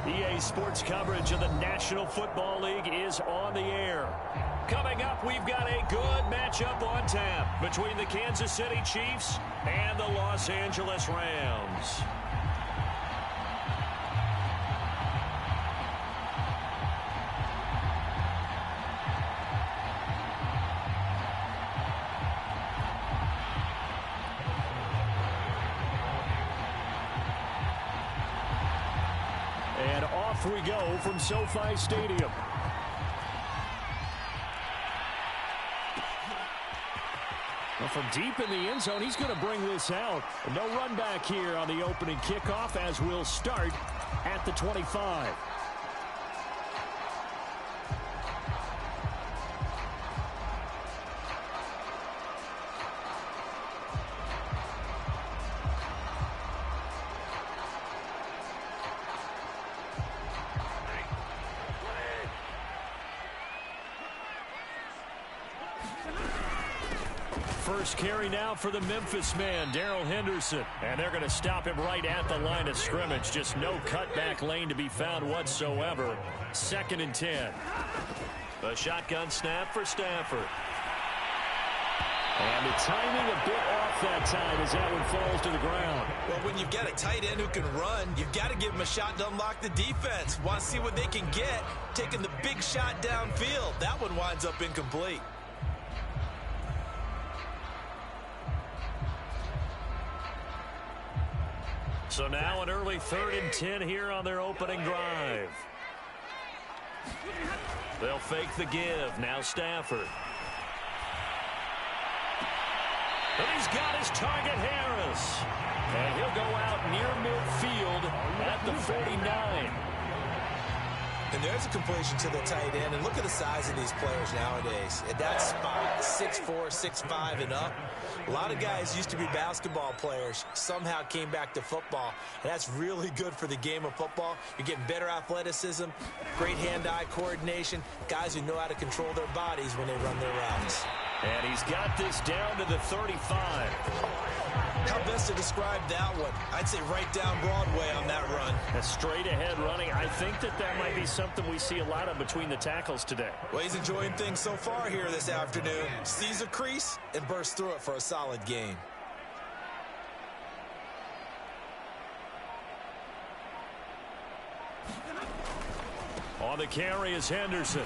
EA Sports coverage of the National Football League is on the air. Coming up, we've got a good matchup on tap between the Kansas City Chiefs and the Los Angeles Rams. And off we go from SoFi Stadium. Well, from deep in the end zone, he's going to bring this out. No run back here on the opening kickoff as we'll start at the 25. First carry now for the Memphis man, Darrell Henderson. And they're going to stop him right at the line of scrimmage. Just no cutback lane to be found whatsoever. 2nd and 10. A shotgun snap for Stafford. And the timing a bit off that time as that one falls to the ground. Well, when you've got a tight end who can run, you've got to give him a shot to unlock the defense. Want to see what they can get. Taking the big shot downfield. That one winds up incomplete. So now an early 3rd and 10 here on their opening drive. They'll fake the give. Now Stafford. And he's got his target, Harris. And he'll go out near midfield at the 49. And there's a completion to the tight end. And look at the size of these players nowadays. At that spot, 6'4", 6'5", and up. A lot of guys used to be basketball players, somehow came back to football. And that's really good for the game of football. You're getting better athleticism, great hand-eye coordination, guys who know how to control their bodies when they run their routes. And he's got this down to the 35. How best to describe that one? I'd say right down Broadway on that run. A straight ahead running. I think that might be something we see a lot of between the tackles today. Well, he's enjoying things so far here this afternoon. Sees a crease and bursts through it for a solid gain. On the carry is Henderson.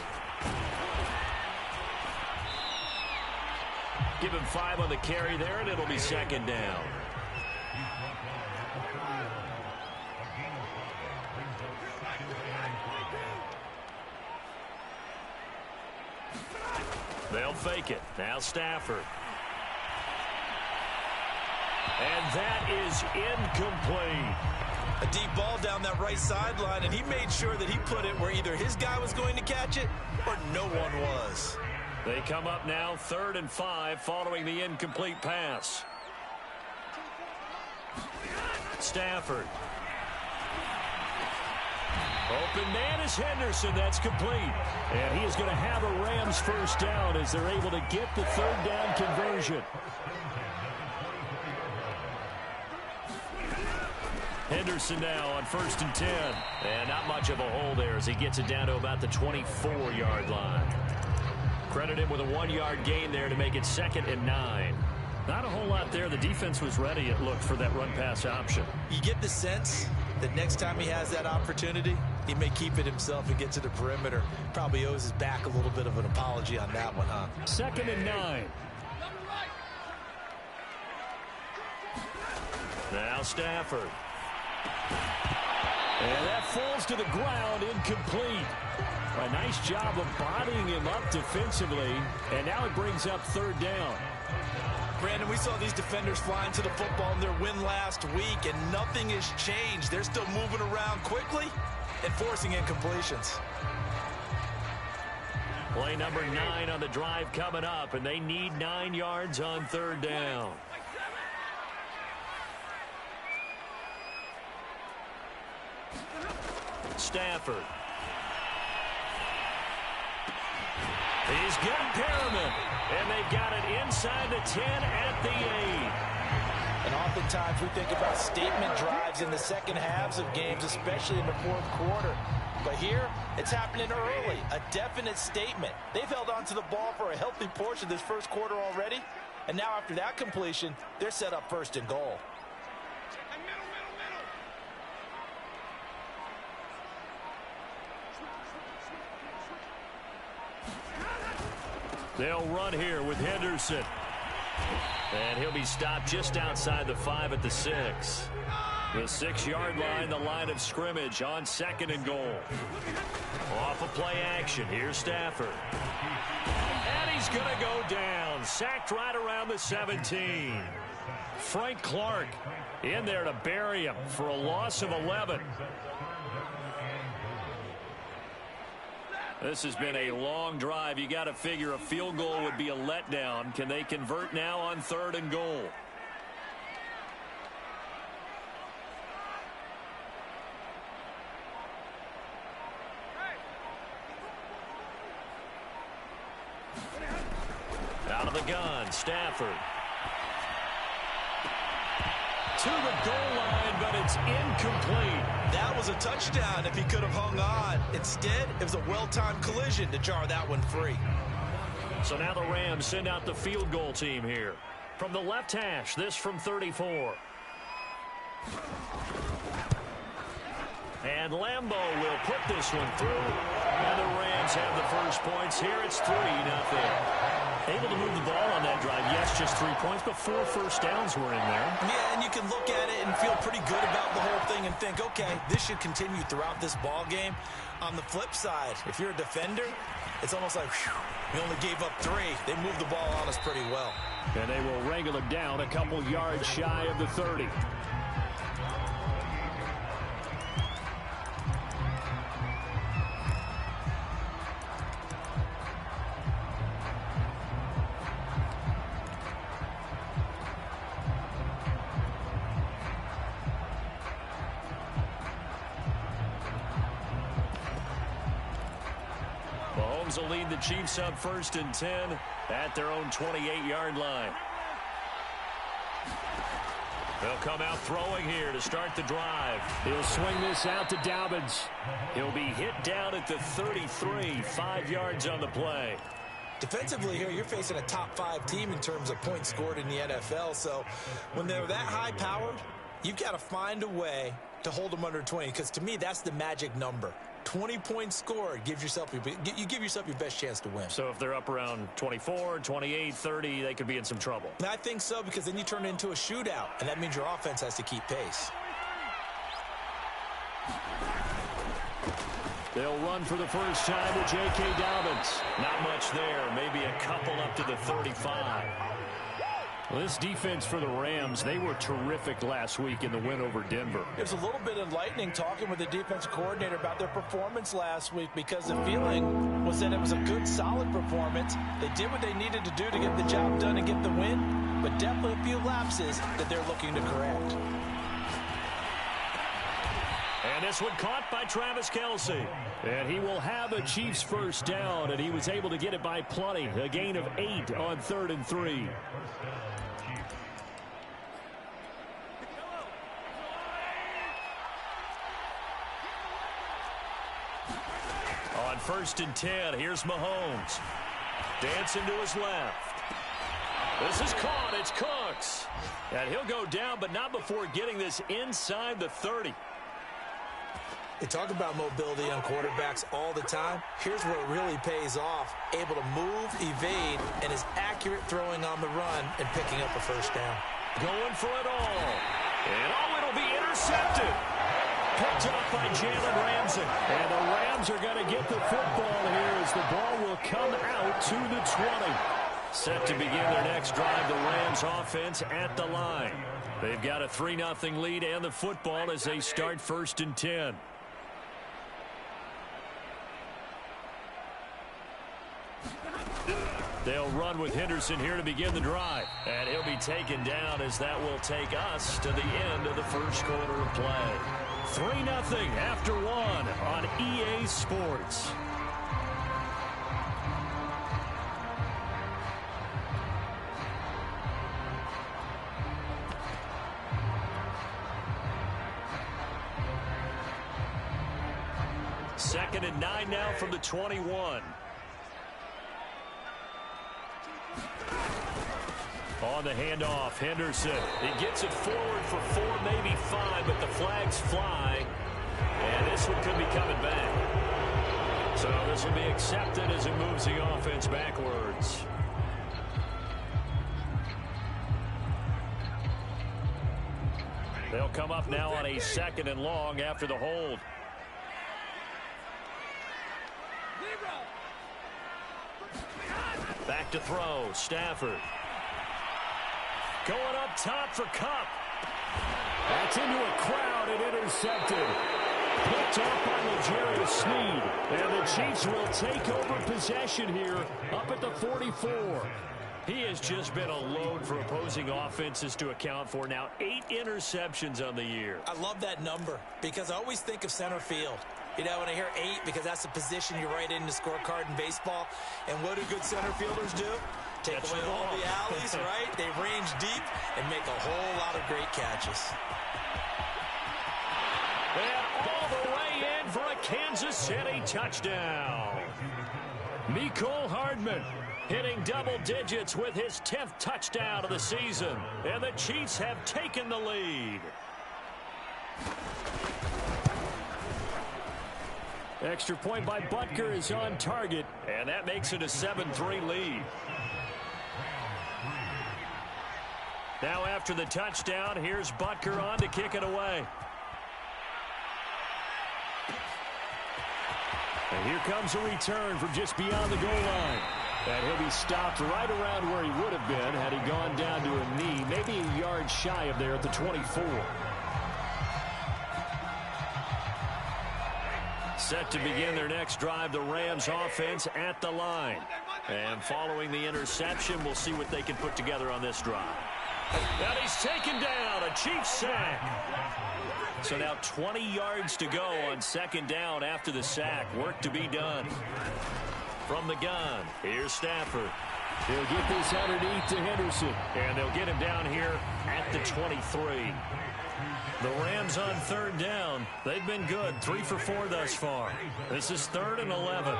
Give him 5 on the carry there, and it'll be 2nd down. They'll fake it. Now Stafford. And that is incomplete. A deep ball down that right sideline, and he made sure that he put it where either his guy was going to catch it or no one was. They come up now 3rd and 5 following the incomplete pass. Stafford. Open man is Henderson. That's complete. And he is going to have a Rams first down as they're able to get the 3rd down conversion. Henderson now on 1st and 10. And not much of a hole there as he gets it down to about the 24-yard line. Credit him with a 1-yard gain there to make it 2nd and 9. Not a whole lot there. The defense was ready, it looked, for that run-pass option. You get the sense that next time he has that opportunity, he may keep it himself and get to the perimeter. Probably owes his back a little bit of an apology on that one, huh? 2nd and 9. Now Stafford. And that falls to the ground, incomplete. A nice job of bodying him up defensively, and now it brings up 3rd down. Brandon, we saw these defenders flying to the football in their win last week, and nothing has changed. They're still moving around quickly and forcing incompletions. Play number 9 on the drive coming up, and they need 9 yards on 3rd down. Stafford. He's got Perriman, and they've got it inside the 10 at the 8. And often oftentimes we think about statement drives in the second halves of games, especially in the fourth quarter. But here, it's happening early, a definite statement. They've held on to the ball for a healthy portion of this first quarter already, and now after that completion, they're set up first and goal. They'll run here with Henderson. And he'll be stopped just outside the 5 at the 6. The 6-yard line, the line of scrimmage on 2nd and goal. Off of play action, here's Stafford. And he's going to go down. Sacked right around the 17. Frank Clark in there to bury him for a loss of 11. This has been a long drive. You got to figure a field goal would be a letdown. Can they convert now on 3rd and goal? Out of the gun, Stafford. To the goal line, but it's incomplete. That was a touchdown if he could have hung on. Instead, it was a well-timed collision to jar that one free. So now the Rams send out the field goal team here. From the left hash, this from 34. And Lambeau will put this one through. And the Rams have the first points here. It's 3-0. Able to move the ball on that drive. Yes, just 3 points, but 4 first downs were in there. Yeah, and you can look at it and feel pretty good about the whole thing and think, okay, this should continue throughout this ball game. On the flip side, if you're a defender, it's almost like, whew, we only gave up 3. They moved the ball on us pretty well. And they will wrangle it down a couple yards shy of the 30. Mahomes will lead the Chiefs up 1st and 10 at their own 28-yard line. They'll come out throwing here to start the drive. He'll swing this out to Dobbins. He'll be hit down at the 33, 5 yards on the play. Defensively here, you're facing a top 5 team in terms of points scored in the NFL. So when they're that high-powered, you've got to find a way to hold them under 20, because to me, that's the magic number. 20 points scored gives yourself you give yourself your best chance to win. So if they're up around 24, 28, 30, they could be in some trouble. I think so, because then you turn it into a shootout, and that means your offense has to keep pace. They'll run for the first time with J.K. Dobbins. Not much there, maybe a couple up to the 35. Well, this defense for the Rams, they were terrific last week in the win over Denver. It was a little bit enlightening talking with the defensive coordinator about their performance last week, because the feeling was that it was a good, solid performance. They did what they needed to do to get the job done and get the win, but definitely a few lapses that they're looking to correct. And this one caught by Travis Kelce. And he will have a Chiefs first down, and he was able to get it by plenty. A gain of 8 on 3rd and 3. On 1st and 10, here's Mahomes. Dancing to his left. This is caught. It's Cooks. And he'll go down, but not before getting this inside the 30. They talk about mobility on quarterbacks all the time. Here's where it really pays off. Able to move, evade, and is accurate throwing on the run and picking up a first down. Going for it all. And it'll be intercepted. Picked up by Jalen Ramsey. And the Rams are going to get the football here as the ball will come out to the 20. Set to begin their next drive, the Rams offense at the line. They've got a 3-0 lead and the football as they start 1st and 10. They'll run with Henderson here to begin the drive. And he'll be taken down as that will take us to the end of the first quarter of play. 3-0 after 1 on EA Sports. 2nd and 9 now from the 21. On the handoff, Henderson. He gets it forward for 4, maybe 5, but the flags fly. And this one could be coming back. So this will be accepted as it moves the offense backwards. They'll come up now on a 2nd and long after the hold. Back to throw, Stafford. Going up top for Kupp. That's into a crowd and intercepted. Picked up by L'Jarius Sneed. And the Chiefs will take over possession here up at the 44. He has just been a load for opposing offenses to account for. Now 8 interceptions on the year. I love that number because I always think of center field. You know, when I hear 8, because that's the position you write in the scorecard in baseball. And what do good center fielders do? Take away all the alleys, right? They range deep and make a whole lot of great catches. And all the way in for a Kansas City touchdown. Mecole Hardman hitting double digits with his 10th touchdown of the season. And the Chiefs have taken the lead. Extra point by Butker is on target, and that makes it a 7-3 lead. Now after the touchdown, here's Butker on to kick it away. And here comes a return from just beyond the goal line. And he'll be stopped right around where he would have been had he gone down to a knee, maybe a yard shy of there at the 24. Set to begin their next drive, the Rams offense at the line. And following the interception, we'll see what they can put together on this drive. And he's taken down, a Chiefs sack. So now 20 yards to go on 2nd down after the sack. Work to be done. From the gun, here's Stafford. He'll get this underneath to Henderson. And they'll get him down here at the 23. The Rams on 3rd down. They've been good, 3 for 4 thus far. This is 3rd and 11.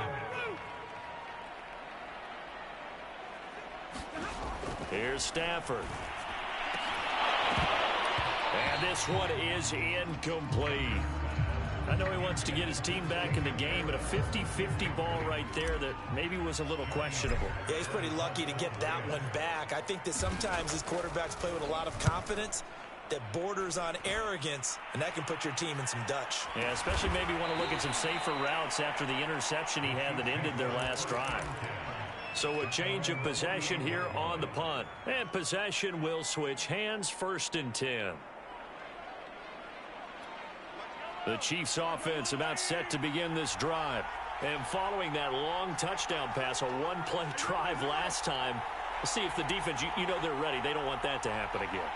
Here's Stafford. And this one is incomplete. I know he wants to get his team back in the game, but a 50-50 ball right there that maybe was a little questionable. Yeah, he's pretty lucky to get that one back. I think that sometimes these quarterbacks play with a lot of confidence that borders on arrogance, and that can put your team in some Dutch. Yeah, especially maybe want to look at some safer routes after the interception he had that ended their last drive. So a change of possession here on the punt. And possession will switch hands, 1st and 10. The Chiefs offense about set to begin this drive. And following that long touchdown pass, a one-play drive last time, we'll see if the defense, you know they're ready. They don't want that to happen again.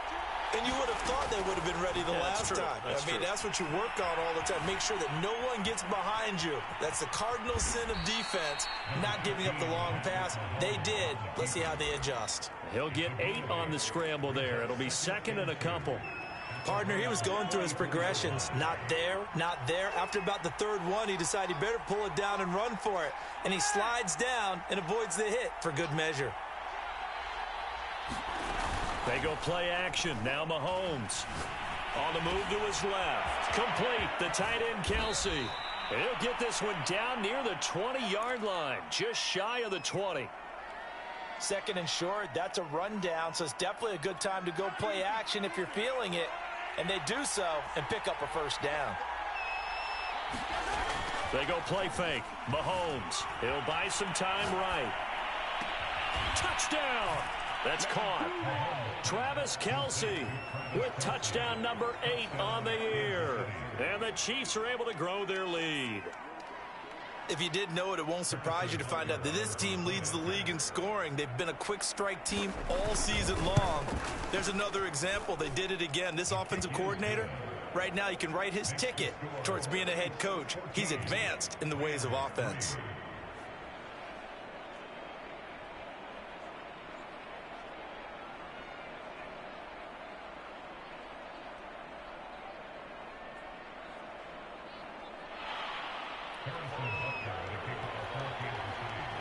And you would have thought they would have been ready the last time. That's what you work on all the time. Make sure that no one gets behind you. That's the cardinal sin of defense, not giving up the long pass. They did. Let's see how they adjust. He'll get 8 on the scramble there. It'll be 2nd and a couple. Partner, he was going through his progressions. Not there, not there. After about the 3rd one, he decided he better pull it down and run for it. And he slides down and avoids the hit for good measure. They go play action. Now Mahomes. On the move to his left. Complete. The tight end, Kelsey. He'll get this one down near the 20-yard line. Just shy of the 20. 2nd and short. That's a rundown, so it's definitely a good time to go play action if you're feeling it. And they do so and pick up a 1st down. They go play fake. Mahomes. He'll buy some time right. Touchdown. That's caught. Travis Kelce with touchdown number 8 on the year. And the Chiefs are able to grow their lead. If you didn't know it, it won't surprise you to find out that this team leads the league in scoring. They've been a quick strike team all season long. There's another example. They did it again. This offensive coordinator, right now you can write his ticket towards being a head coach. He's advanced in the ways of offense.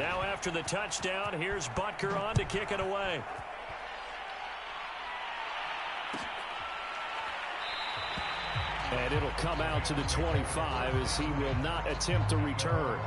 Now after the touchdown, here's Butker on to kick it away. And it'll come out to the 25 as he will not attempt to return.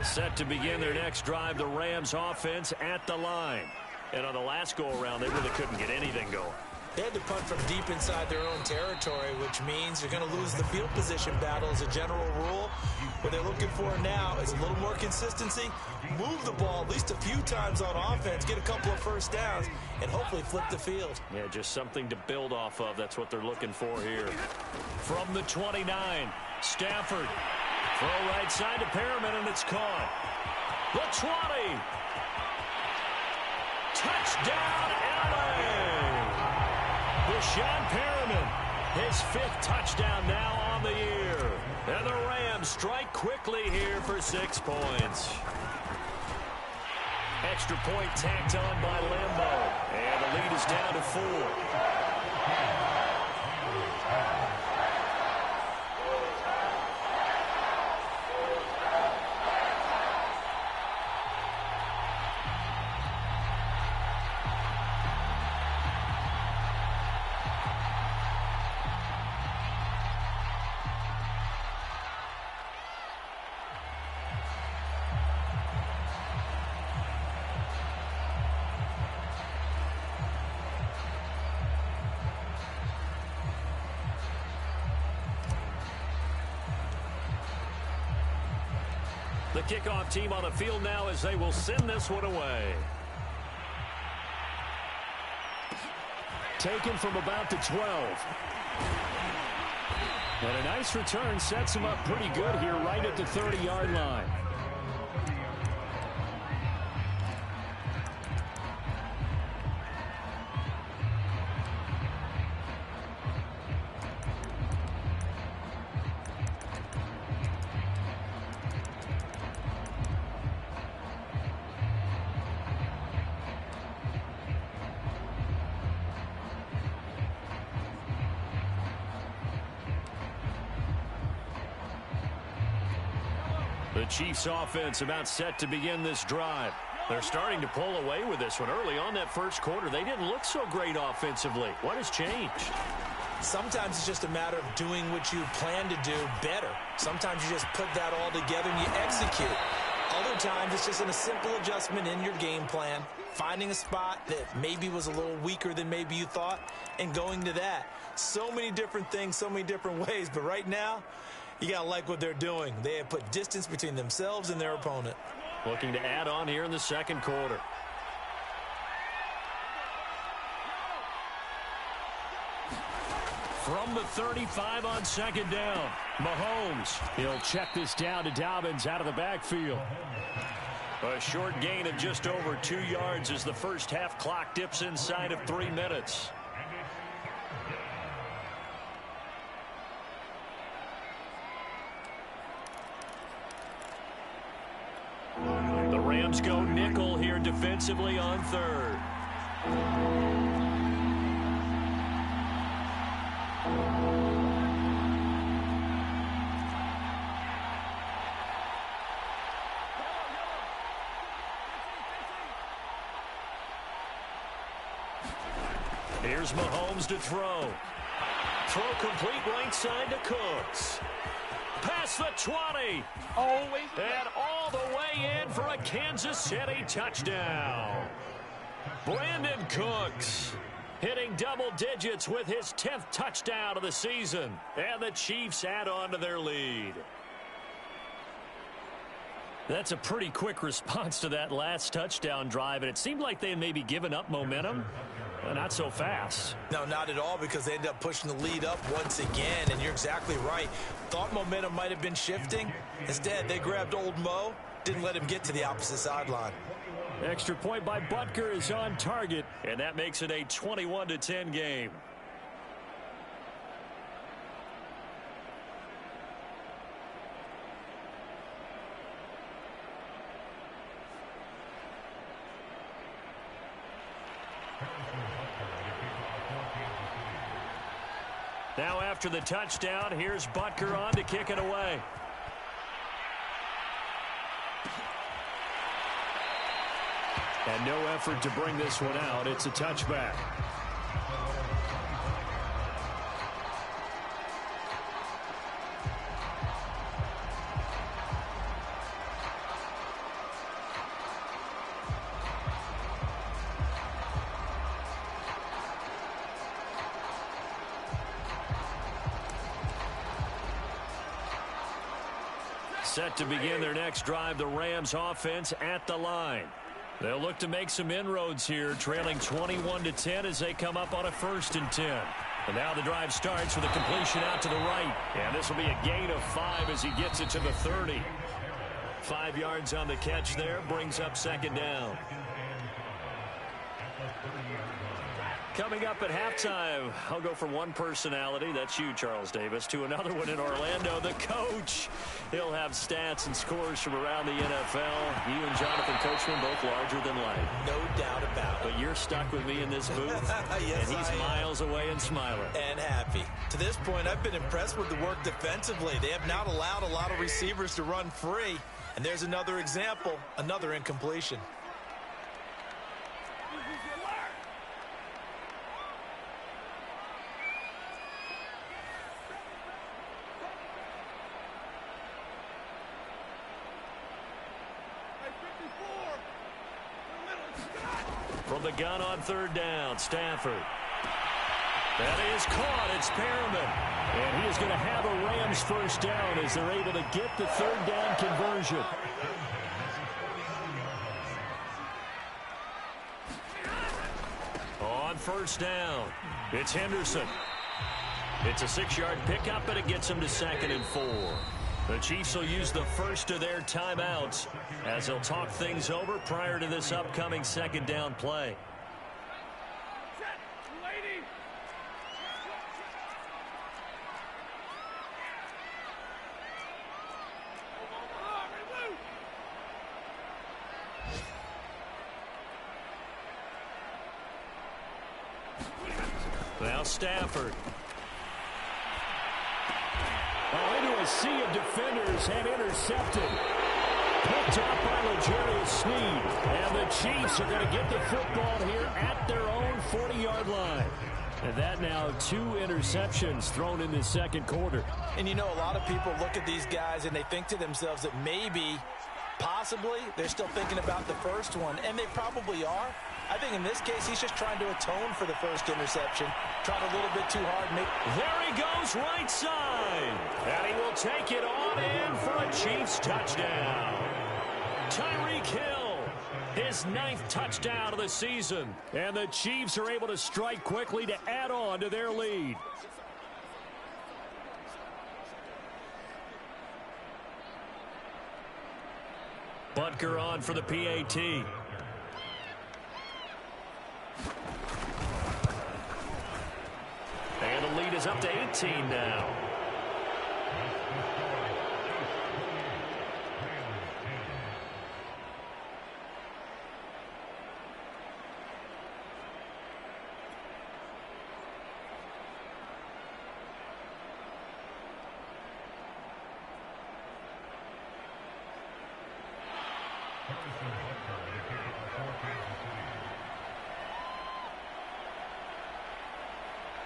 Set to begin their next drive, the Rams offense at the line. And on the last go-around, they really couldn't get anything going. They had to punt from deep inside their own territory, which means you're going to lose the field position battle as a general rule. What they're looking for now is a little more consistency, move the ball at least a few times on offense, get a couple of first downs, and hopefully flip the field. Yeah, just something to build off of. That's what they're looking for here. From the 29, Stafford. Throw right side to Perriman, and it's caught. The 20. Touchdown, LA! Deshaun Perriman, his 5th touchdown now on the year. And the Rams strike quickly here for 6 points. Extra point tacked on by Lambeau. And the lead is down to 4. The kickoff team on the field now as they will send this one away. Taken from about the 12. And a nice return sets him up pretty good here right at the 30-yard line. The Chiefs offense about set to begin this drive. They're starting to pull away with this one. Early on that first quarter, they didn't look so great offensively. What has changed? Sometimes it's just a matter of doing what you plan to do better. Sometimes you just put that all together and you execute. Other times it's just a simple adjustment in your game plan, finding a spot that maybe was a little weaker than maybe you thought, and going to that. So many different things, so many different ways, but right now, you got to like what they're doing. They have put distance between themselves and their opponent. Looking to add on here in the second quarter. From the 35 on second down, Mahomes. He'll check this down to Dobbins out of the backfield. A short gain of just over 2 yards as the first half clock dips inside of 3 minutes. The Rams go nickel here defensively on third. Here's Mahomes to throw. Throw complete right side to Cooks. Past the 20. And all the way in for a Kansas City touchdown. Brandon Cooks hitting double digits with his 10th touchdown of the season. And the Chiefs add on to their lead. That's a pretty quick response to that last touchdown drive, and it seemed like they had maybe given up momentum. Not so fast. No, not at all, because they ended up pushing the lead up once again, and you're exactly right. Thought momentum might have been shifting. Instead, they grabbed old Mo, didn't let him get to the opposite sideline. Extra point by Butker is on target, and that makes it a 21-10 game. Now after the touchdown, here's Butker on to kick it away. And no effort to bring this one out. It's a touchback. Set to begin their next drive, the Rams offense at the line. They'll look to make some inroads here, trailing 21-10 as they come up on a 1st and 10. And now the drive starts with a completion out to the right. And this will be a gain of 5 as he gets it to the 30. 5 yards on the catch there, brings up 2nd down. Coming up at halftime, I'll go from one personality, that's you, Charles Davis, to another one in Orlando, the coach. He'll have stats and scores from around the NFL. You and Jonathan Coachman both larger than life. No doubt about it. But you're stuck with me in this booth, yes, and he's miles away and smiling. And happy. To this point, I've been impressed with the work defensively. They have not allowed a lot of receivers to run free. And there's another example, another incompletion. From the gun on 3rd down, Stafford. That is caught. It's Perriman. And he is going to have a Rams 1st down as they're able to get the 3rd down conversion. On 1st down, it's Henderson. It's a 6-yard pickup, and it gets him to 2nd and 4. The Chiefs will use the first of their timeouts as they'll talk things over prior to this upcoming 2nd down play. Now Stafford. Into a sea of defenders and intercepted. Picked up by L'Jarius Sneed. And the Chiefs are going to get the football here at their own 40-yard line. And that now 2 interceptions thrown in the 2nd quarter. And you know, a lot of people look at these guys and they think to themselves that maybe, possibly, they're still thinking about the first one. And they probably are. I think in this case, he's just trying to atone for the first interception. Tried a little bit too hard. There he goes, right side. And he will take it on in for a Chiefs touchdown. Tyreek Hill, his 9th touchdown of the season. And the Chiefs are able to strike quickly to add on to their lead. Butker on for the PAT. And the lead is up to 18 now.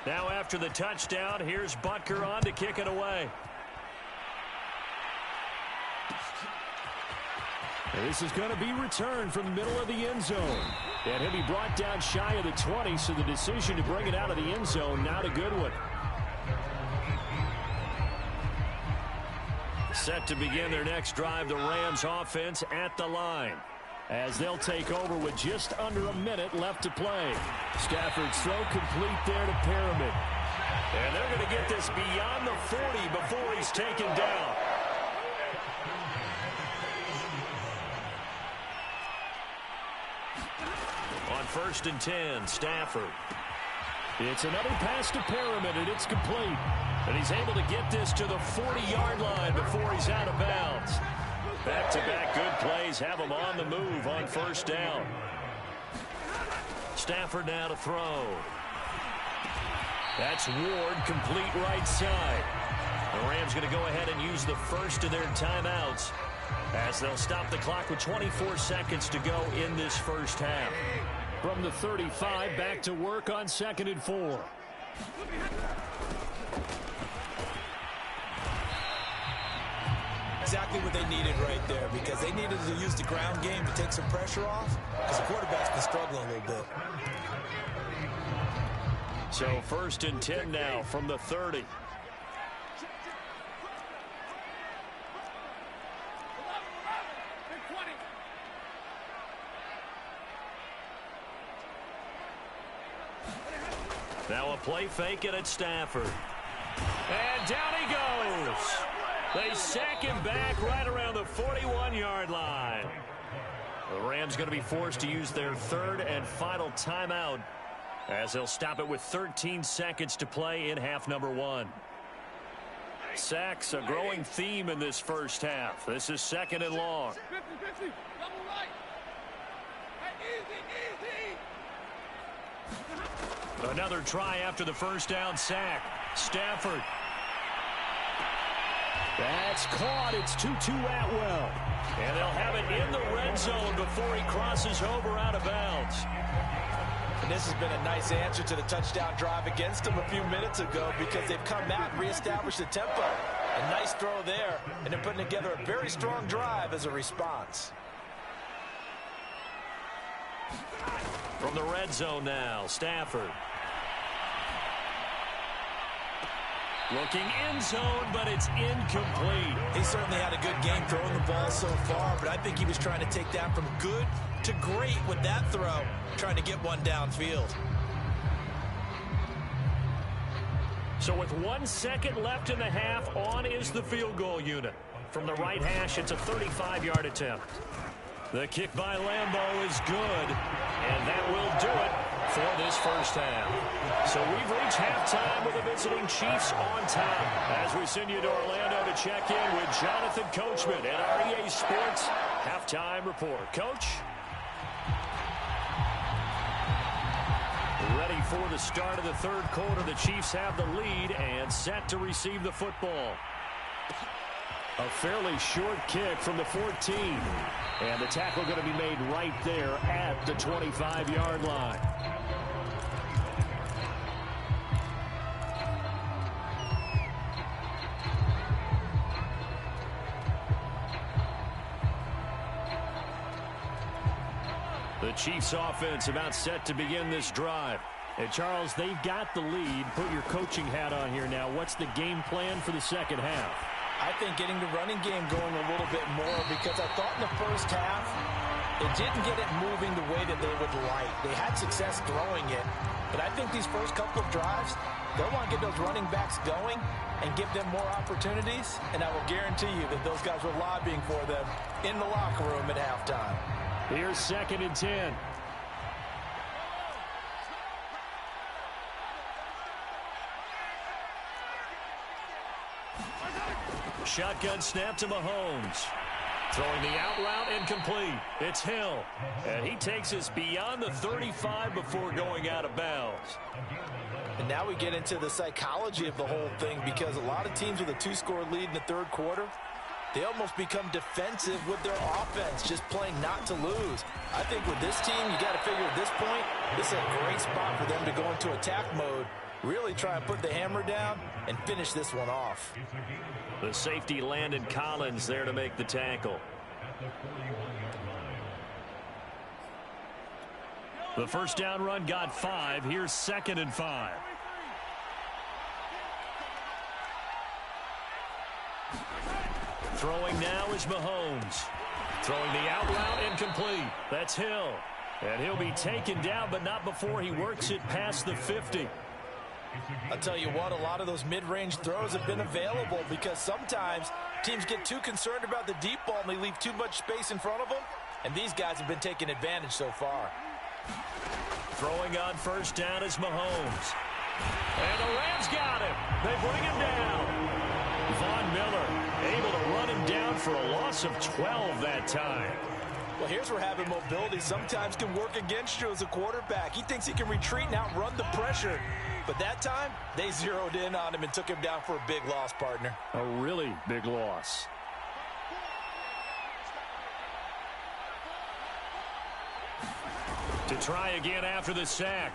Now after the touchdown, here's Butker on to kick it away. And this is going to be returned from the middle of the end zone. And he'll be brought down shy of the 20, so the decision to bring it out of the end zone, not a good one. Set to begin their next drive, the Rams offense at the line, as they'll take over with just under a minute left to play. Stafford's throw complete there to Perriman. And they're going to get this beyond the 40 before he's taken down. On 1st and 10, Stafford. It's another pass to Perriman, and it's complete. And he's able to get this to the 40-yard line before he's out of bounds. Back-to-back good plays have him on the move on 1st down. That's Ward, complete right side. The Rams going to go ahead and use the first of their timeouts as they'll stop the clock with 24 seconds to go in this first half. From the 35, back to work on 2nd and 4. Exactly what they needed right there, because they needed to use the ground game to take some pressure off, because the quarterback's been struggling a little bit. So 1st and 10 now from the 30. Now a play fake it at Stafford. And down he goes. They sack him back right around the 41-yard line. The Rams going to be forced to use their 3rd and final timeout as they'll stop it with 13 seconds to play in half number 1. Sacks a growing theme in this first half. This is 2nd and long. 50, double right. Hey, easy. Another try after the first down sack. Stafford. That's caught. It's 2-2 Atwell. And they'll have it in the red zone before he crosses over out of bounds. And this has been a nice answer to the touchdown drive against them a few minutes ago, because they've come out and reestablished the tempo. A nice throw there, and they're putting together a very strong drive as a response. From the red zone now, Stafford. Looking end zone, but it's incomplete. He certainly had a good game throwing the ball so far, but I think he was trying to take that from good to great with that throw, trying to get one downfield. So with 1 second left in the half, on is the field goal unit. From the right hash, it's a 35-yard attempt. The kick by Lambeau is good, and that will do it for this first half. So we've reached halftime with the visiting Chiefs on top as we send you to Orlando to check in with Jonathan Coachman at our EA Sports Halftime Report. Coach? Ready for the start of the 3rd quarter. The Chiefs have the lead and set to receive the football. A fairly short kick from the 14. And the tackle going to be made right there at the 25-yard line. The Chiefs offense about set to begin this drive. And Charles, they've got the lead. Put your coaching hat on here now. What's the game plan for the second half? I think getting the running game going a little bit more, because I thought in the first half it didn't get it moving the way that they would like. They had success throwing it, but I think these first couple of drives, they'll want to get those running backs going and give them more opportunities, and I will guarantee you that those guys were lobbying for them in the locker room at halftime. Here's 2nd and 10. Shotgun snap to Mahomes. Throwing the out route incomplete. It's Hill. And he takes us beyond the 35 before going out of bounds. And now we get into the psychology of the whole thing, because a lot of teams with a 2-score lead in the 3rd quarter, they almost become defensive with their offense, just playing not to lose. I think with this team, you got to figure at this point, this is a great spot for them to go into attack mode, really try and put the hammer down and finish this one off. The safety Landon Collins there to make the tackle. The first down run got 5. Here's 2nd and 5. Throwing now is Mahomes. Throwing the out route incomplete. That's Hill. And he'll be taken down, but not before he works it past the 50. I'll tell you what, a lot of those mid-range throws have been available, because sometimes teams get too concerned about the deep ball and they leave too much space in front of them, and these guys have been taking advantage so far. Throwing on first down is Mahomes. And the Rams got him. They bring him down. Von Miller able to run him down for a loss of 12 that time. Well, here's where having mobility sometimes can work against you as a quarterback. He thinks he can retreat and outrun the pressure. But that time, they zeroed in on him and took him down for a big loss, partner. A really big loss. To try again after the sack.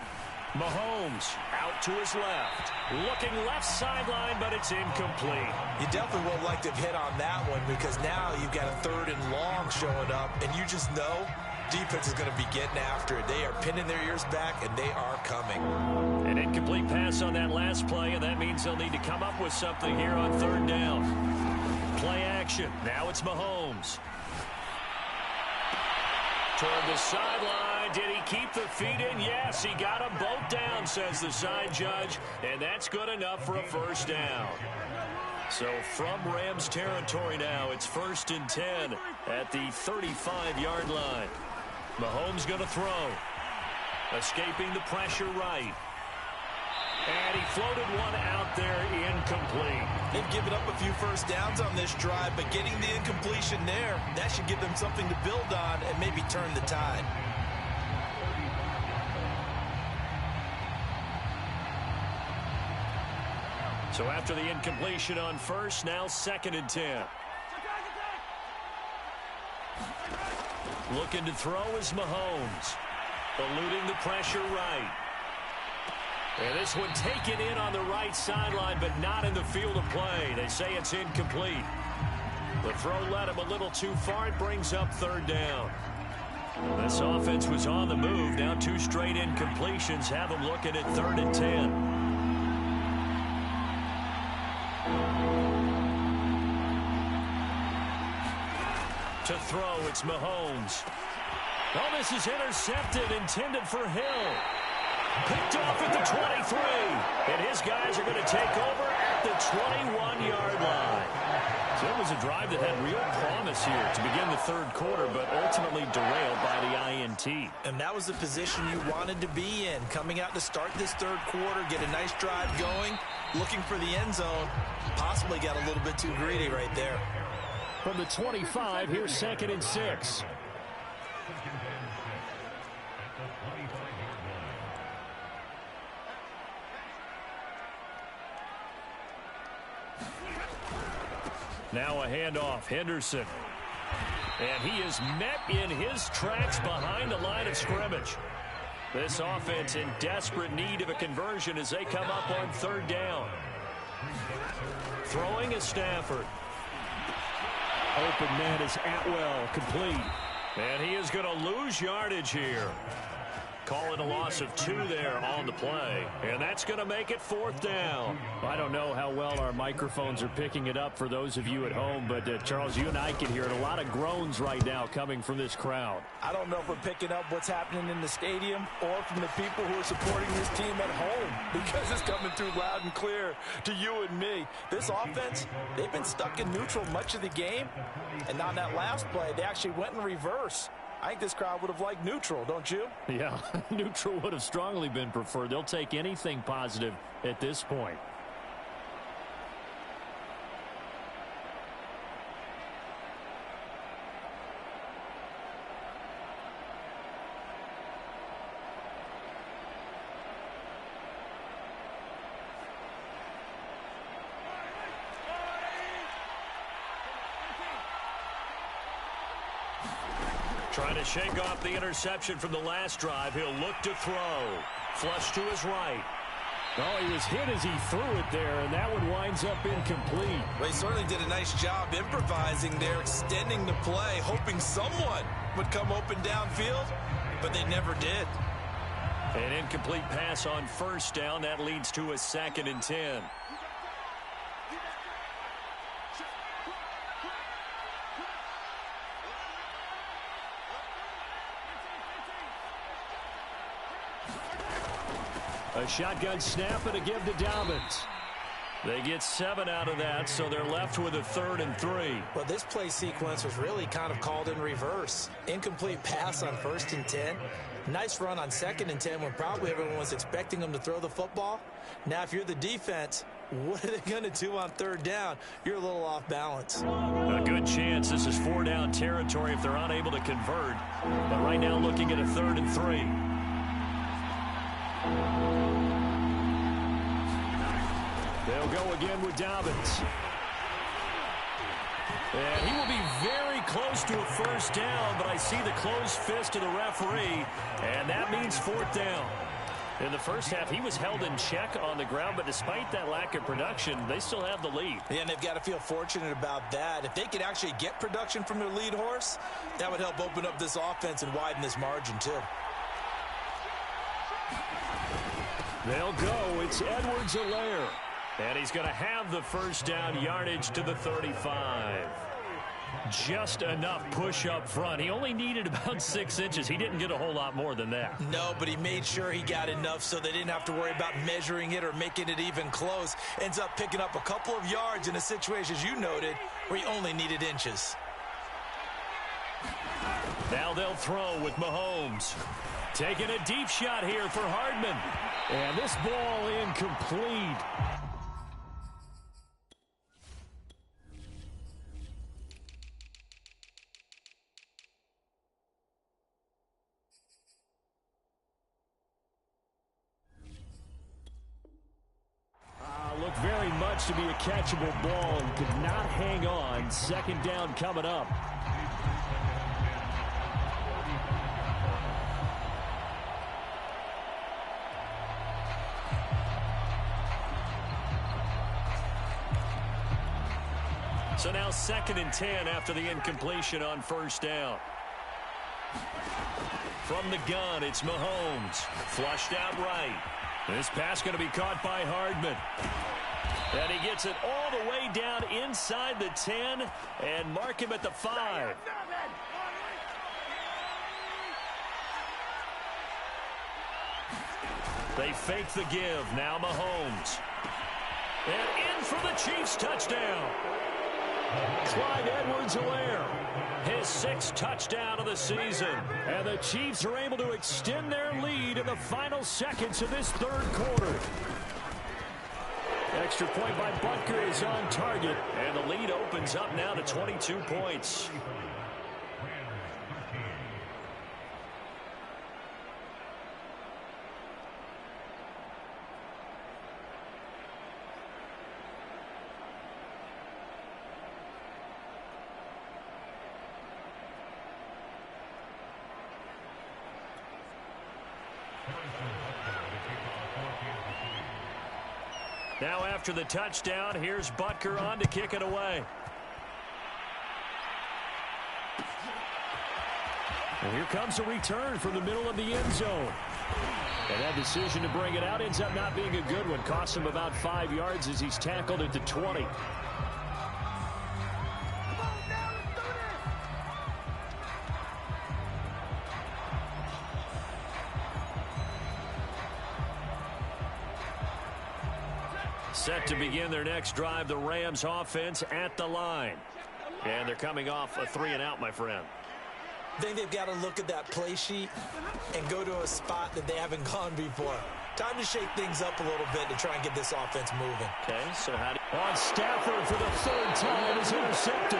Mahomes out to his left. Looking left sideline, but it's incomplete. You definitely would like to have hit on that one because now you've got a 3rd and long showing up, and you just know defense is going to be getting after it. They are pinning their ears back, and they are coming. An incomplete pass on that last play, and that means they'll need to come up with something here on 3rd down. Play action. Now it's Mahomes. Toward the sideline. Did he keep the feet in? Yes, he got them both down, says the side judge, and that's good enough for a 1st down. So from Rams territory now, it's 1st and 10 at the 35-yard line. Mahomes going to throw. Escaping the pressure right. And he floated one out there incomplete. They've given up a few 1st downs on this drive, but getting the incompletion there, that should give them something to build on and maybe turn the tide. So after the incompletion on 1st, now 2nd and 10. Looking to throw is Mahomes. Eluding the pressure right. And this one taken in on the right sideline, but not in the field of play. They say it's incomplete. The throw led him a little too far. It brings up 3rd down. This offense was on the move. Now 2 straight incompletions have them looking at 3rd and 10. To throw, it's Mahomes. Oh, this is intercepted, intended for Hill. Picked off at the 23. And his guys are going to take over at the 21-yard line. So it was a drive that had real promise here to begin the 3rd quarter, but ultimately derailed by the INT. And that was the position you wanted to be in. Coming out to start this 3rd quarter, get a nice drive going, looking for the end zone. Possibly got a little bit too greedy right there. From the 25, here's 2nd and 6. Now a handoff, Henderson. And he is met in his tracks behind the line of scrimmage. This offense in desperate need of a conversion as they come up on 3rd down. Throwing is Stafford. Open man is Atwell, complete. And he is going to lose yardage here. Calling a loss of 2 there on the play. And that's going to make it 4th down. I don't know how well our microphones are picking it up for those of you at home, but Charles, you and I can hear it. A lot of groans right now coming from this crowd. I don't know if we're picking up what's happening in the stadium or from the people who are supporting this team at home, because it's coming through loud and clear to you and me. This offense, they've been stuck in neutral much of the game, and on that last play, they actually went in reverse. I think this crowd would have liked neutral, don't you? Yeah, neutral would have strongly been preferred. They'll take anything positive at this point. Trying to shake off the interception from the last drive. He'll look to throw. Flush to his right. Oh, he was hit as he threw it there, and that one winds up incomplete. Well, he certainly did a nice job improvising there, extending the play, hoping someone would come open downfield, but they never did. An incomplete pass on 1st down. That leads to a 2nd and 10. A shotgun snap and a give to Dobbins. They get 7 out of that, so they're left with a 3rd and 3. Well, this play sequence was really kind of called in reverse. Incomplete pass on 1st and 10. Nice run on 2nd and 10 when probably everyone was expecting them to throw the football. Now, if you're the defense, what are they going to do on 3rd down? You're a little off balance. A good chance this is 4-down territory if they're unable to convert. But right now looking at a 3rd and 3. They'll go again with Dobbins. And he will be very close to a 1st down, but I see the closed fist of the referee, and that means 4th down. In the first half, he was held in check on the ground, but despite that lack of production, they still have the lead. Yeah, and they've got to feel fortunate about that. If they could actually get production from their lead horse, that would help open up this offense and widen this margin, too. They'll go. It's Edwards-Helaire. And he's going to have the 1st down yardage to the 35. Just enough push up front. He only needed about 6 inches. He didn't get a whole lot more than that. No, but he made sure he got enough so they didn't have to worry about measuring it or making it even close. Ends up picking up a couple of yards in a situation, as you noted, where he only needed inches. Now they'll throw with Mahomes. Taking a deep shot here for Hardman. And this ball incomplete. Looked very much to be a catchable ball and could not hang on. 2nd down coming up. So now 2nd and 10 after the incompletion on 1st down. From the gun, it's Mahomes. Flushed out right. This pass going to be caught by Hardman. And he gets it all the way down inside the 10 and mark him at the 5. They fake the give. Now Mahomes. And in for the Chiefs touchdown. Clyde Edwards-Helaire. His 6th touchdown of the season. And the Chiefs are able to extend their lead in the final seconds of this 3rd quarter. Extra point by Butker is on target. And the lead opens up now to 22 points. Now after the touchdown, here's Butker on to kick it away. And here comes a return from the middle of the end zone. And that decision to bring it out ends up not being a good one. Costs him about 5 yards as he's tackled at the 20. Set to begin their next drive, the Rams offense at the line. And they're coming off a 3-and-out, my friend. I think they've got to look at that play sheet and go to a spot that they haven't gone before. Time to shake things up a little bit to try and get this offense moving. Okay, so how do you... On Stafford for the 3rd time is intercepted.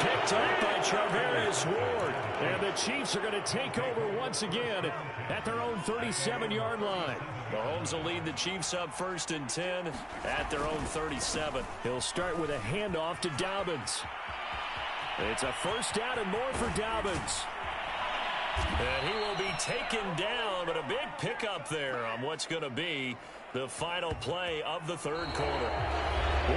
Picked up by Charvarius Ward. And the Chiefs are going to take over once again at their own 37-yard line. Mahomes will lead the Chiefs up 1st and 10 at their own 37. He'll start with a handoff to Dobbins. It's a 1st down and more for Dobbins. And he will be taken down, but a big pickup there on what's going to be the final play of the 3rd quarter.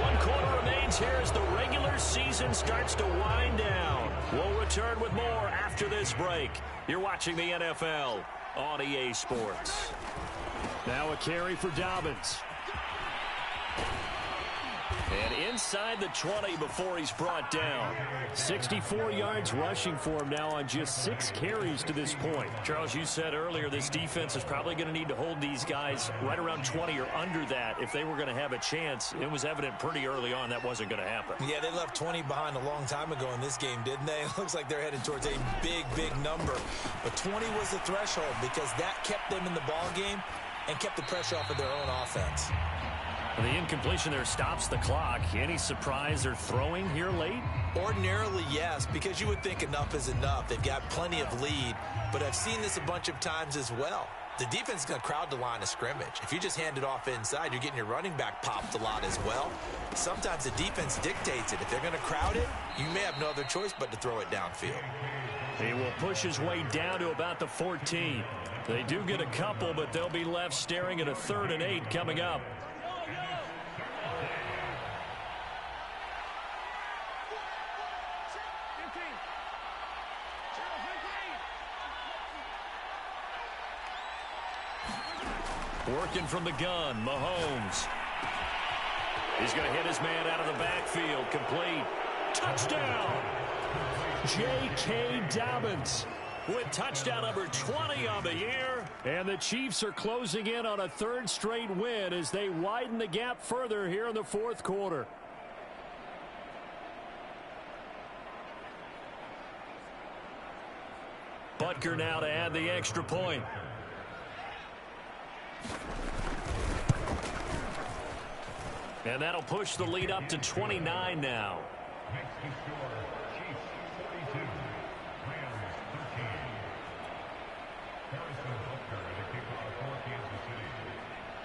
1 quarter remains here as the regular season starts to wind down. We'll return with more after this break. You're watching the NFL on EA Sports. Now a carry for Dobbins. And inside the 20 before he's brought down. 64 yards rushing for him now on just 6 carries to this point. Charles, you said earlier this defense is probably going to need to hold these guys right around 20 or under that if they were going to have a chance. It was evident pretty early on that wasn't going to happen. Yeah, they left 20 behind a long time ago in this game, didn't they? It looks like they're headed towards a big, big number. But 20 was the threshold because that kept them in the ball game and kept the pressure off of their own offense. The incompletion there stops the clock. Any surprise they're throwing here late? Ordinarily, yes, because you would think enough is enough. They've got plenty of lead, but I've seen this a bunch of times as well. The defense is going to crowd the line of scrimmage. If you just hand it off inside, you're getting your running back popped a lot as well. Sometimes the defense dictates it. If they're going to crowd it, you may have no other choice but to throw it downfield. He will push his way down to about the 14. They do get a couple, but they'll be left staring at a 3rd and 8 coming up. Working from the gun, Mahomes. He's going to hit his man out of the backfield. Complete. Touchdown! J.K. Dobbins with touchdown number 20 on the year. And the Chiefs are closing in on a 3rd straight win as they widen the gap further here in the 4th quarter. Butker now to add the extra point. And that'll push the lead up to 29 now.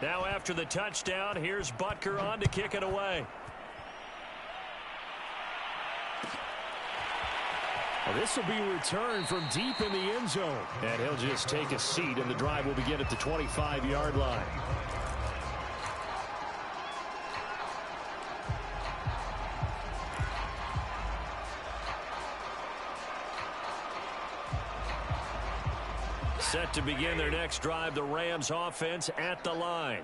Now after the touchdown, here's Butker on to kick it away. Well, this will be returned from deep in the end zone. And he'll just take a seat, and the drive will begin at the 25-yard line. Set to begin their next drive, the Rams offense at the line.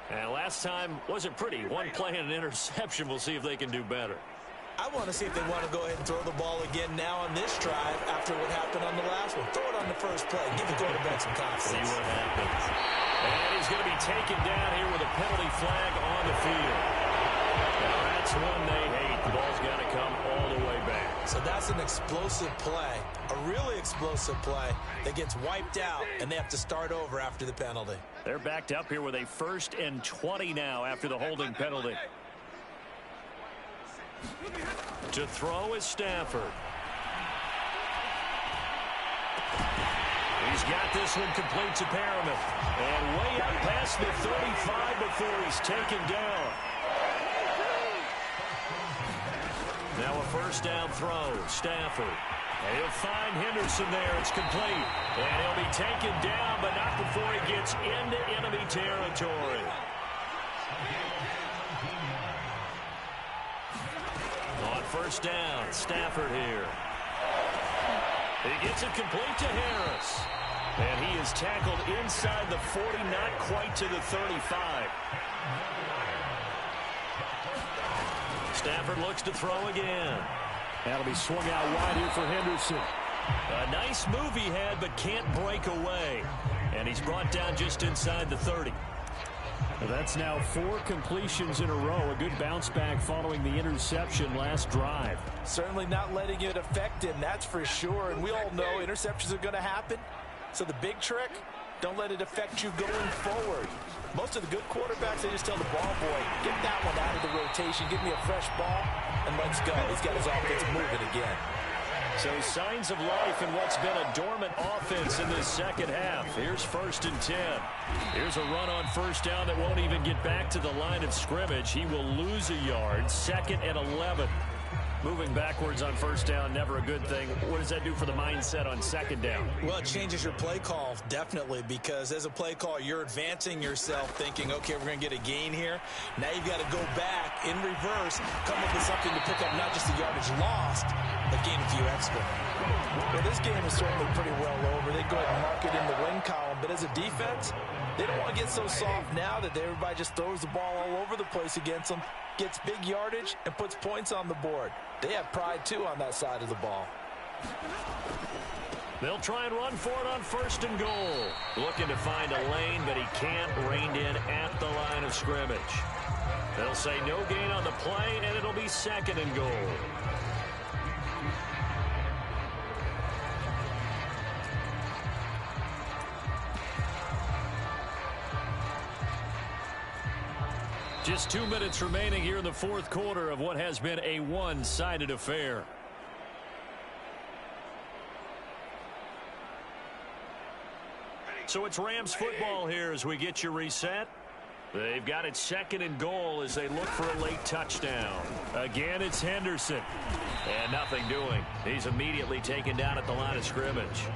And last time wasn't pretty. One play and an interception. We'll see if they can do better. I want to see if they want to go ahead and throw the ball again now on this drive after what happened on the last one. Throw it on the first play. Give the quarterback some confidence. See what happens. And he's going to be taken down here with a penalty flag on the field. Now that's one they hate. The ball's got to come all the way back. So that's an explosive play, a really explosive play that gets wiped out, and they have to start over after the penalty. They're backed up here with a 1st and 20 now after the holding penalty. To throw is Stafford. He's got this one complete to Perriman. And way up past the 35 before he's taken down. Now a 1st down throw. Stafford. And he'll find Henderson there. It's complete. And he'll be taken down, but not before he gets into enemy territory. On 1st down, Stafford here. He gets it complete to Harris. And he is tackled inside the 40, not quite to the 35. Stafford looks to throw again. That'll be swung out wide here for Henderson. A nice move he had, but can't break away. And he's brought down just inside the 30. That's now 4 completions in a row. A good bounce back following the interception last drive. Certainly not letting it affect him, that's for sure. And we all know interceptions are going to happen. So the big trick, don't let it affect you going forward. Most of the good quarterbacks, they just tell the ball boy, get that one out of the rotation, give me a fresh ball, and let's go. He's got his offense moving again. So signs of life in what's been a dormant offense in this second half. Here's 1st and 10. Here's a run on 1st down that won't even get back to the line of scrimmage. He will lose a yard. 2nd and 11. Moving backwards on 1st down, never a good thing. What does that do for the mindset on 2nd down? Well, it changes your play call, definitely, because as a play call, you're advancing yourself thinking, okay, we're going to get a gain here. Now you've got to go back in reverse, come up with something to pick up not just the yardage lost, gain a few extra. Well, this game is certainly pretty well over. They go ahead and mark it in the win column. But as a defense, they don't want to get so soft now that everybody just throws the ball all over the place against them, gets big yardage, and puts points on the board. They have pride, too, on that side of the ball. They'll try and run for it on 1st and goal. Looking to find a lane, but he can't. Reined in at the line of scrimmage. They'll say no gain on the play, and it'll be 2nd and goal. Just 2 minutes remaining here in the 4th quarter of what has been a one-sided affair. So it's Rams football here as we get you reset. They've got it 2nd and goal as they look for a late touchdown. Again, it's Henderson. And nothing doing. He's immediately taken down at the line of scrimmage.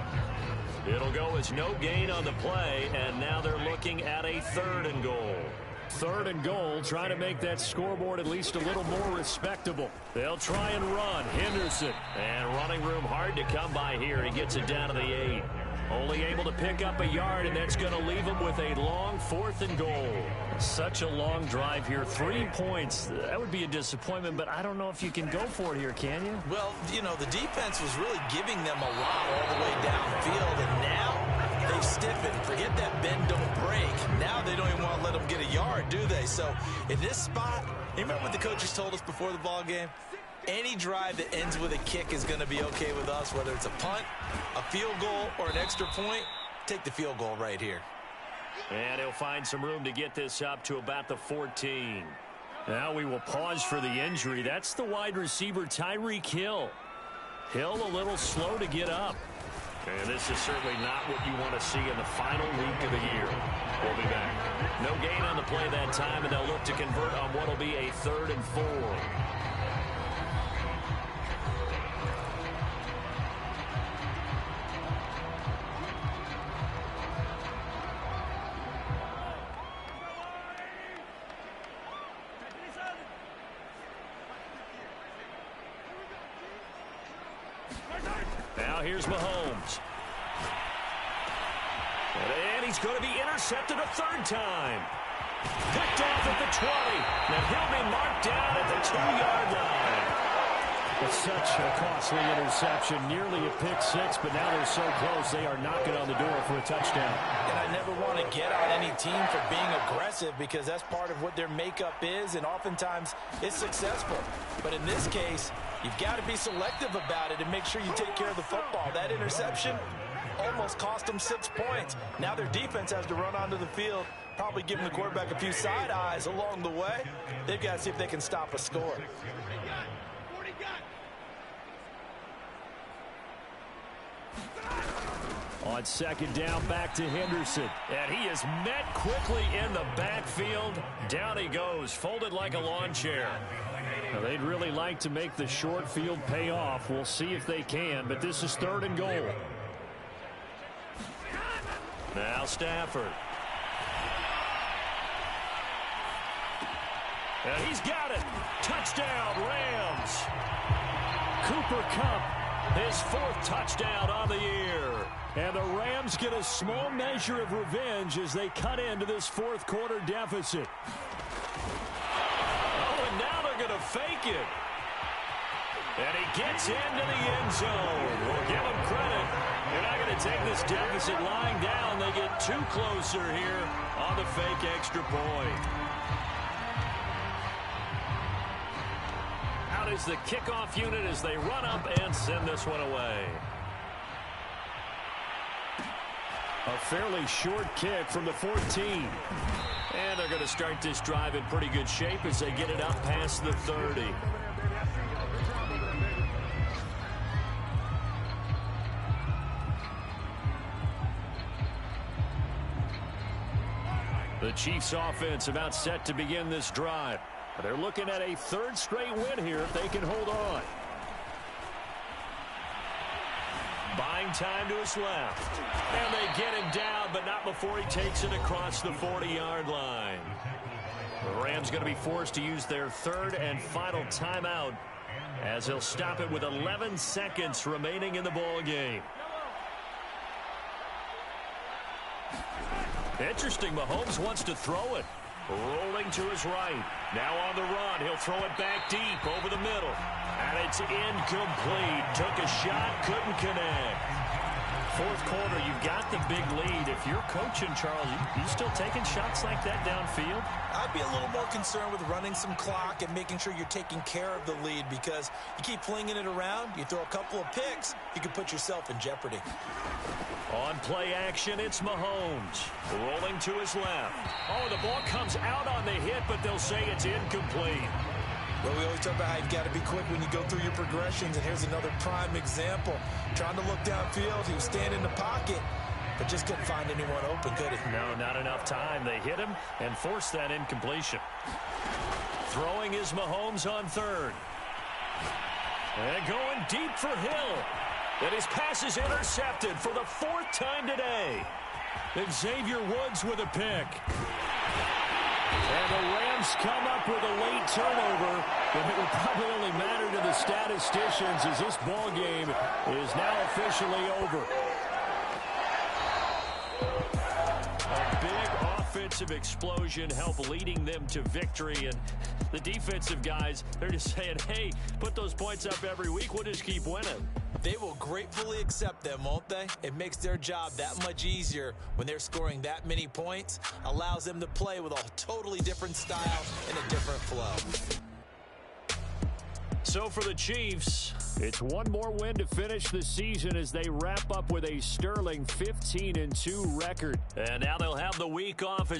It'll go as no gain on the play, and now they're looking at a 3rd and goal. 3rd and goal, trying to make that scoreboard at least a little more respectable. They'll try and run. Henderson. And running room hard to come by here. He gets it down to the 8. Only able to pick up a yard, and that's going to leave him with a long 4th and goal. Such a long drive here. 3 points. That would be a disappointment, but I don't know if you can go for it here, can you? Well, you know, the defense was really giving them a lot all the way downfield, and now they've stiffened. Forget that bend, don't break. Now they don't even want to let them get a yard, do they? So in this spot, you remember what the coaches told us before the ball game? Any drive that ends with a kick is going to be okay with us, whether it's a punt, a field goal, or an extra point. Take the field goal right here. And he'll find some room to get this up to about the 14. Now we will pause for the injury. That's the wide receiver, Tyreek Hill. Hill a little slow to get up. And this is certainly not what you want to see in the final week of the year. We'll be back. No gain on the play that time, and they'll look to convert on what will be a 3rd and 4. Now here's Mahomes. And he's going to be intercepted a 3rd time. Picked off at the 20. And he'll be marked down at the 2-yard line. It's such a costly interception. Nearly a pick 6, but now they're so close they are knocking on the door for a touchdown. And I never want to get on any team for being aggressive because that's part of what their makeup is, and oftentimes it's successful. But in this case, you've got to be selective about it and make sure you take care of the football. That interception almost cost them 6 points. Now their defense has to run onto the field, probably giving the quarterback a few side eyes along the way. They've got to see if they can stop a score. On 2nd down, back to Henderson. And he is met quickly in the backfield. Down he goes, folded like a lawn chair. Now, they'd really like to make the short field pay off. We'll see if they can, but this is 3rd and goal. Now Stafford. And he's got it. Touchdown, Rams. Cooper Kupp, his 4th touchdown on the year. And the Rams get a small measure of revenge as they cut into this 4th quarter deficit. Oh, and now they're going to fake it. And he gets into the end zone. We'll give him credit. They're not going to take this deficit lying down. They get 2 closer here on the fake extra point. Out is the kickoff unit as they run up and send this one away. A fairly short kick from the 14. And they're going to start this drive in pretty good shape as they get it up past the 30. The Chiefs offense about set to begin this drive. They're looking at a 3rd straight win here if they can hold on. Buying time to his left. And they get him down, but not before he takes it across the 40-yard line. The Rams going to be forced to use their 3rd and final timeout as he'll stop it with 11 seconds remaining in the ball game. Interesting, Mahomes wants to throw it. Rolling to his right. Now on the run. He'll throw it back deep over the middle. And it's incomplete. Took a shot, couldn't connect. Fourth quarter, you've got the big lead. If you're coaching, Charles, you still taking shots like that downfield? I'd be a little more concerned with running some clock and making sure you're taking care of the lead, because you keep flinging it around, you throw a couple of picks, you can put yourself in jeopardy. On play action, it's Mahomes. Rolling to his left. Oh, the ball comes out on the hit, but they'll say it's incomplete. Well, we always talk about how you've got to be quick when you go through your progressions, and here's another prime example. Trying to look downfield, he was standing in the pocket, but just couldn't find anyone open, could he? No, not enough time. They hit him and forced that incompletion. Throwing is Mahomes on third. And going deep for Hill. And his pass is intercepted for the fourth time today. Xavier Woods with a pick. And the Rams come up with a late turnover, but it will probably only matter to the statisticians as this ball game is now officially over. A big offensive explosion helped leading them to victory, and the defensive guys, they're just saying, hey, put those points up every week, we'll just keep winning. They will gratefully accept them, won't they? It makes their job that much easier when they're scoring that many points. Allows them to play with a totally different style and a different flow. So for the Chiefs, it's one more win to finish the season as they wrap up with a sterling 15-2 record. And now they'll have the week off as